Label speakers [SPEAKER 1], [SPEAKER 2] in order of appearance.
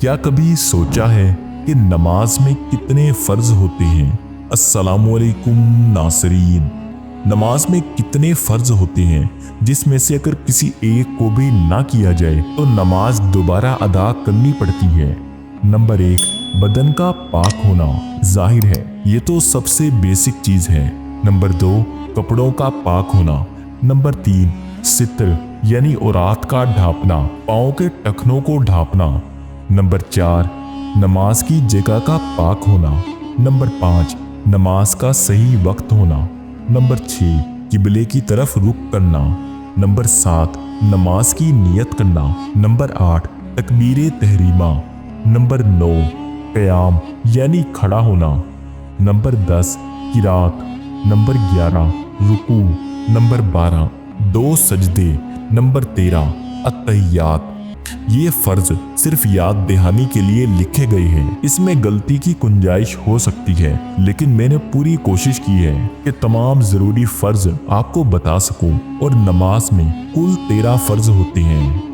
[SPEAKER 1] क्या कभी सोचा है कि नमाज में कितने फर्ज होते हैं? अस्सलामुअलैकुम नासरीन। नमाज में कितने फर्ज होते हैं जिसमें से अगर किसी एक को भी ना किया जाए तो नमाज दोबारा अदा करनी पड़ती है। नंबर 1, बदन का पाक होना। जाहिर है ये तो सबसे बेसिक चीज है। नंबर 2, कपड़ों का पाक होना। नंबर 3, सित्र यानी औरात का ढांपना, पाँव के टखनों को ढांपना। नंबर 4, नमाज की जगह का पाक होना। नंबर 5, नमाज का सही वक्त होना। नंबर 6, किबले की तरफ रुख करना। नंबर 7, नमाज की नियत करना। नंबर 8, तकबीरे तहरीमा। नंबर 9, क़याम यानी खड़ा होना। नंबर 10, किरात। नंबर 11, रुकू। नंबर 12, 2 सजदे। नंबर 13, अत्तहियात। ये फर्ज सिर्फ याद दहानी के लिए लिखे गए हैं। इसमें गलती की गुंजाइश हो सकती है, लेकिन मैंने पूरी कोशिश की है कि तमाम जरूरी फर्ज आपको बता सकूं। और नमाज में कुल 13 फर्ज होते हैं।